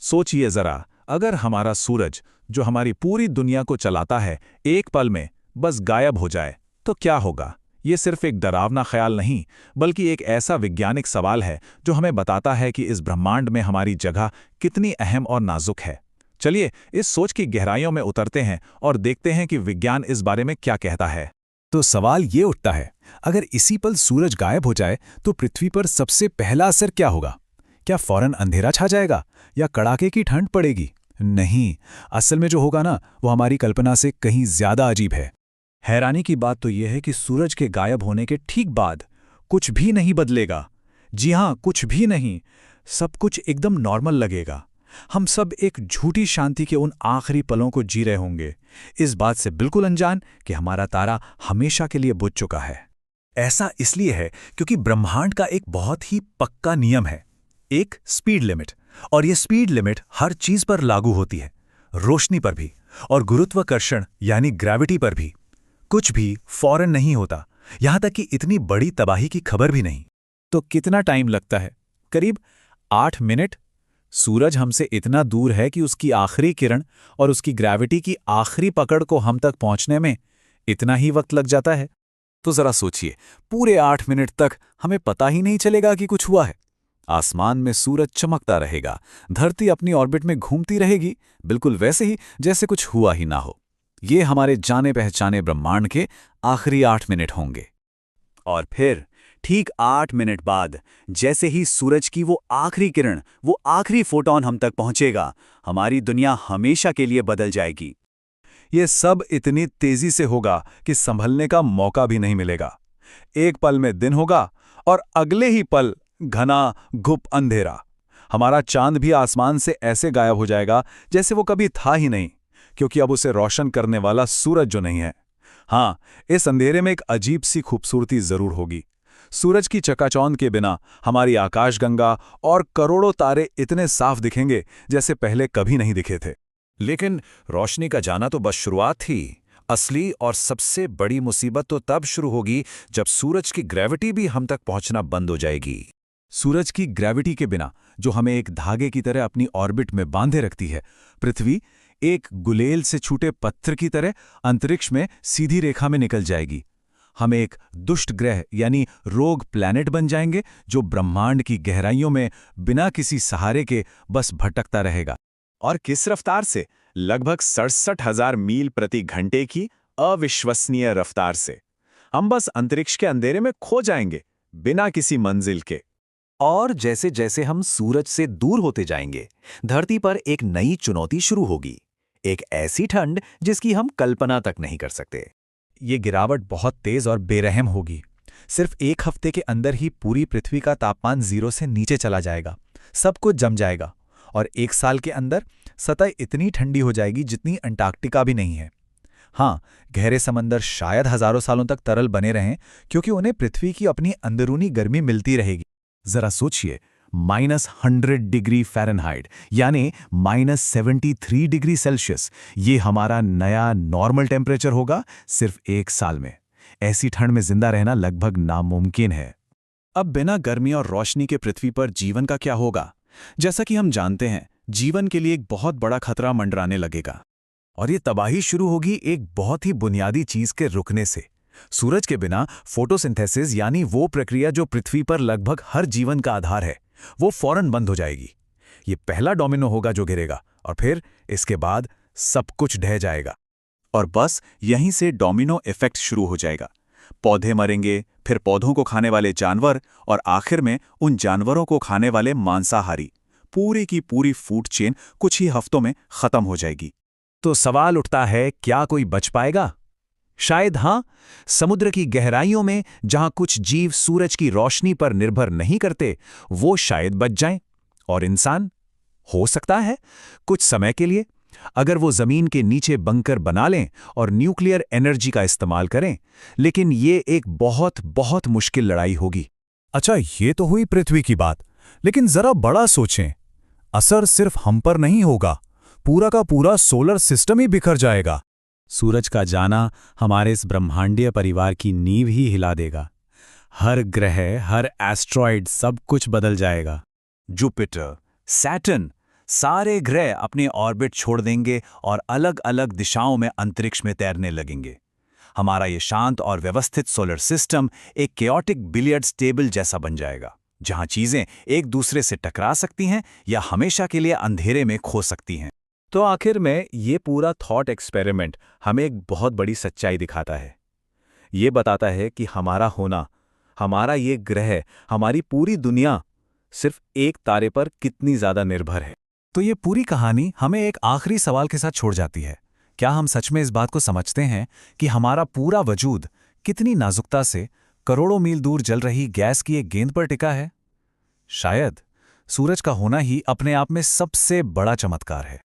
सोचिए जरा, अगर हमारा सूरज, जो हमारी पूरी दुनिया को चलाता है, एक पल में बस गायब हो जाए, तो क्या होगा? ये सिर्फ एक डरावना ख्याल नहीं, बल्कि एक ऐसा वैज्ञानिक सवाल है जो हमें बताता है कि इस ब्रह्मांड में हमारी जगह कितनी अहम और नाजुक है। चलिए इस सोच की गहराइयों में उतरते हैं और देखते हैं कि विज्ञान इस बारे में क्या कहता है। तो सवाल ये उठता है, अगर इसी पल सूरज गायब हो जाए तो पृथ्वी पर सबसे पहला असर क्या होगा? क्या फौरन अंधेरा छा जाएगा या कड़ाके की ठंड पड़ेगी? नहीं, असल में जो होगा ना, वो हमारी कल्पना से कहीं ज्यादा अजीब है। हैरानी की बात तो यह है कि सूरज के गायब होने के ठीक बाद कुछ भी नहीं बदलेगा। जी हां, कुछ भी नहीं। सब कुछ एकदम नॉर्मल लगेगा। हम सब एक झूठी शांति के उन आखिरी पलों को जी रहे होंगे, इस बात से बिल्कुल अनजान कि हमारा तारा हमेशा के लिए बुझ चुका है। ऐसा इसलिए है क्योंकि ब्रह्मांड का एक बहुत ही पक्का नियम है, एक स्पीड लिमिट। और ये स्पीड लिमिट हर चीज पर लागू होती है, रोशनी पर भी और गुरुत्वाकर्षण यानी ग्रेविटी पर भी। कुछ भी फौरन नहीं होता, यहां तक कि इतनी बड़ी तबाही की खबर भी नहीं। तो कितना टाइम लगता है? करीब 8 मिनट। सूरज हमसे इतना दूर है कि उसकी आखिरी किरण और उसकी ग्रेविटी की आखिरी पकड़ को हम तक पहुंचने में इतना ही वक्त लग जाता है। तो जरा सोचिए, पूरे 8 मिनट तक हमें पता ही नहीं चलेगा कि कुछ हुआ है। आसमान में सूरज चमकता रहेगा, धरती अपनी ऑर्बिट में घूमती रहेगी, बिल्कुल वैसे ही जैसे कुछ हुआ ही ना हो। ये हमारे जाने पहचाने ब्रह्मांड के आखिरी 8 मिनट होंगे। और फिर ठीक 8 मिनट बाद जैसे ही सूरज की वो आखिरी किरण, वो आखिरी फोटॉन हम तक पहुंचेगा, हमारी दुनिया हमेशा के लिए बदल जाएगी। ये सब इतनी तेजी से होगा कि संभलने का मौका भी नहीं मिलेगा। एक पल में दिन होगा और अगले ही पल घना घुप अंधेरा। हमारा चांद भी आसमान से ऐसे गायब हो जाएगा जैसे वो कभी था ही नहीं, क्योंकि अब उसे रोशन करने वाला सूरज जो नहीं है। हाँ, इस अंधेरे में एक अजीब सी खूबसूरती जरूर होगी। सूरज की चकाचौंध के बिना हमारी आकाशगंगा और करोड़ों तारे इतने साफ दिखेंगे जैसे पहले कभी नहीं दिखे थे। लेकिन रोशनी का जाना तो बस शुरुआत थी। असली और सबसे बड़ी मुसीबत तो तब शुरू होगी जब सूरज की ग्रेविटी भी हम तक पहुंचना बंद हो जाएगी। सूरज की ग्रेविटी के बिना, जो हमें एक धागे की तरह अपनी ऑर्बिट में बांधे रखती है, पृथ्वी एक गुलेल से छूटे पत्थर की तरह अंतरिक्ष में सीधी रेखा में निकल जाएगी। हम एक दुष्ट ग्रह यानी रोग प्लैनेट बन जाएंगे, जो ब्रह्मांड की गहराइयों में बिना किसी सहारे के बस भटकता रहेगा। और किस रफ्तार से? लगभग 67,000 मील प्रति घंटे की अविश्वसनीय रफ्तार से। हम बस अंतरिक्ष के अंधेरे में खो जाएंगे, बिना किसी मंजिल के। और जैसे जैसे हम सूरज से दूर होते जाएंगे, धरती पर एक नई चुनौती शुरू होगी, एक ऐसी ठंड जिसकी हम कल्पना तक नहीं कर सकते। ये गिरावट बहुत तेज और बेरहम होगी। सिर्फ एक हफ्ते के अंदर ही पूरी पृथ्वी का तापमान 0 से नीचे चला जाएगा, सब कुछ जम जाएगा। और 1 साल के अंदर सतह इतनी ठंडी हो जाएगी जितनी अंटार्कटिका भी नहीं है। हाँ, गहरे समंदर शायद हजारों सालों तक तरल बने रहें, क्योंकि उन्हें पृथ्वी की अपनी अंदरूनी गर्मी मिलती रहेगी। जरा सोचिए, -100 डिग्री फ़ारेनहाइट यानी -73 डिग्री सेल्सियस, ये हमारा नया नॉर्मल टेम्परेचर होगा सिर्फ 1 साल में। ऐसी ठंड में जिंदा रहना लगभग नामुमकिन है। अब बिना गर्मी और रोशनी के पृथ्वी पर जीवन का क्या होगा? जैसा कि हम जानते हैं, जीवन के लिए एक बहुत बड़ा खतरा मंडराने लगेगा। और ये तबाही शुरू होगी एक बहुत ही बुनियादी चीज के रुकने से। सूरज के बिना फोटोसिंथेसिस यानी वो प्रक्रिया जो पृथ्वी पर लगभग हर जीवन का आधार है, वो फौरन बंद हो जाएगी। ये पहला डोमिनो होगा जो गिरेगा, और फिर इसके बाद सब कुछ ढह जाएगा। और बस यहीं से डोमिनो इफेक्ट शुरू हो जाएगा। पौधे मरेंगे, फिर पौधों को खाने वाले जानवर, और आखिर में उन जानवरों को खाने वाले मांसाहारी। पूरी की पूरी फूड चेन कुछ ही हफ्तों में खत्म हो जाएगी। तो सवाल उठता है, क्या कोई बच पाएगा? शायद हाँ, समुद्र की गहराइयों में जहां कुछ जीव सूरज की रोशनी पर निर्भर नहीं करते, वो शायद बच जाएं। और इंसान हो सकता है कुछ समय के लिए, अगर वो जमीन के नीचे बंकर बना लें और न्यूक्लियर एनर्जी का इस्तेमाल करें। लेकिन ये एक बहुत बहुत मुश्किल लड़ाई होगी। अच्छा, ये तो हुई पृथ्वी की बात, लेकिन जरा बड़ा सोचें। असर सिर्फ हम पर नहीं होगा, पूरा का पूरा सोलर सिस्टम ही बिखर जाएगा। सूरज का जाना हमारे इस ब्रह्मांडीय परिवार की नींव ही हिला देगा। हर ग्रह, हर एस्ट्रॉइड, सब कुछ बदल जाएगा। जुपिटर, सैटर्न, सारे ग्रह अपने ऑर्बिट छोड़ देंगे और अलग अलग दिशाओं में अंतरिक्ष में तैरने लगेंगे। हमारा ये शांत और व्यवस्थित सोलर सिस्टम एक केओटिक बिलियर्ड्स टेबल जैसा बन जाएगा, जहां चीजें एक दूसरे से टकरा सकती हैं या हमेशा के लिए अंधेरे में खो सकती हैं। तो आखिर में ये पूरा थॉट एक्सपेरिमेंट हमें एक बहुत बड़ी सच्चाई दिखाता है। ये बताता है कि हमारा होना, हमारा ये ग्रह, हमारी पूरी दुनिया सिर्फ एक तारे पर कितनी ज्यादा निर्भर है। तो ये पूरी कहानी हमें एक आखिरी सवाल के साथ छोड़ जाती है। क्या हम सच में इस बात को समझते हैं कि हमारा पूरा वजूद कितनी नाजुकता से करोड़ों मील दूर जल रही गैस की एक गेंद पर टिका है? शायद सूरज का होना ही अपने आप में सबसे बड़ा चमत्कार है।